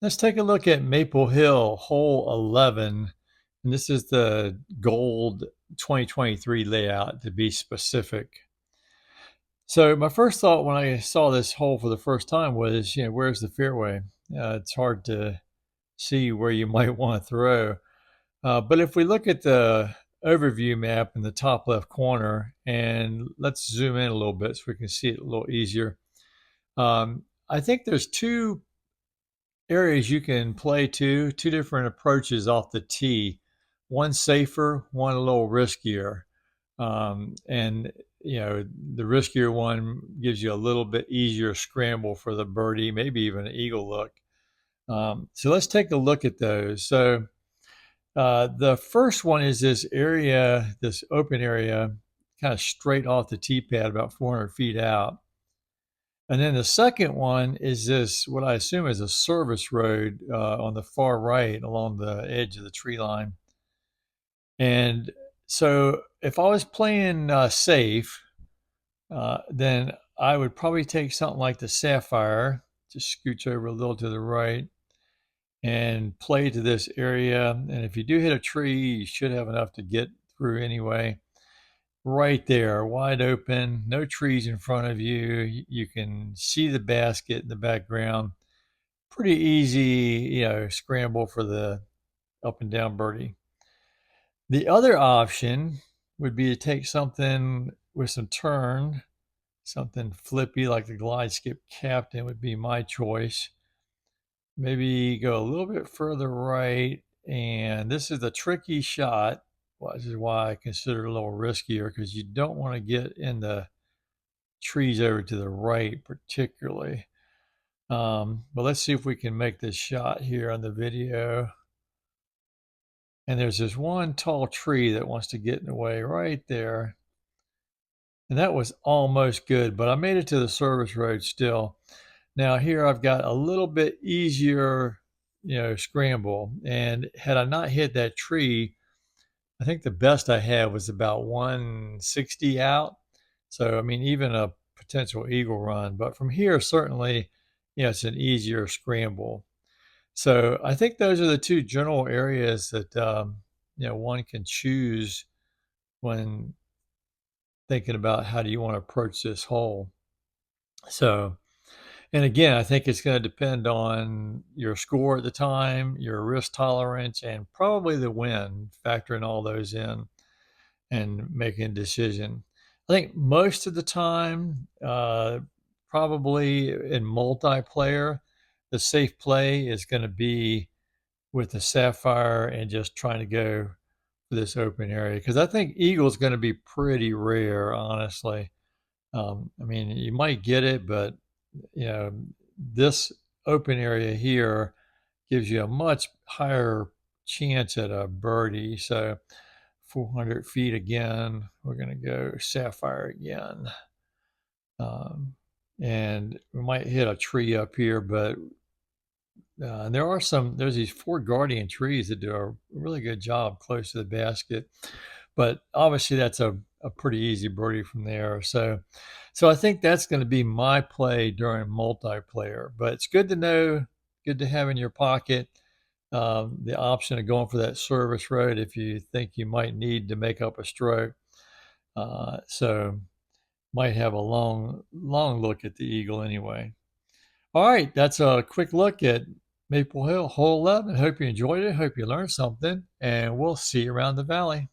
Let's take a look at Maple Hill, hole 11. And this is the gold 2023 layout to be specific. So, my first thought when I saw this hole for the first time was, where's the fairway? It's hard to see where you might want to throw. But if we look at the overview map in the top left corner, and let's zoom in a little bit so we can see it a little easier. I think there's two areas you can play two different approaches off the tee. One safer, one a little riskier. And the riskier one gives you a little bit easier scramble for the birdie, maybe even an eagle look. So let's take a look at those. So the first one is this area, this open area, kind of straight off the tee pad, about 400 feet out. And then the second one is this, what I assume is a service road on the far right along the edge of the tree line. And so if I was playing safe, then I would probably take something like the Sapphire, just scooch over a little to the right and play to this area. And if you do hit a tree, you should have enough to get through anyway. Right there, wide open, no trees in front of you. You can see the basket in the background. Pretty easy, scramble for the up and down birdie. The other option would be to take something with some turn, something flippy like the Glide Skip Captain would be my choice. Maybe go a little bit further right, and this is a tricky shot, which is why I consider it a little riskier because you don't want to get in the trees over to the right particularly. But let's see if we can make this shot here on the video. And there's this one tall tree that wants to get in the way right there. And that was almost good, but I made it to the service road still. Now here I've got a little bit easier, scramble. And had I not hit that tree, I think the best I had was about 160 out. So, I mean, even a potential eagle run. But from here, certainly, it's an easier scramble. So I think those are the two general areas that, one can choose when thinking about how do you want to approach this hole. So, and again, I think it's going to depend on your score at the time, your risk tolerance, and probably the wind, factoring all those in and making a decision. I think most of the time, probably in multiplayer, the safe play is going to be with the Sapphire and just trying to go for this open area because I think eagle is going to be pretty rare, honestly. I mean, you might get it, but you know, this open area here gives you a much higher chance at a birdie. So 400 feet again, we're going to go Sapphire again. And we might hit a tree up here, but there's these four guardian trees that do a really good job close to the basket. But obviously that's a pretty easy birdie from there. So I think that's going to be my play during multiplayer. But it's good to know, good to have in your pocket the option of going for that service road if you think you might need to make up a stroke. So might have a long look at the eagle anyway. All right, that's a quick look at Maple Hill, hole 11. Hope you enjoyed it. Hope you learned something, and we'll see you around the valley.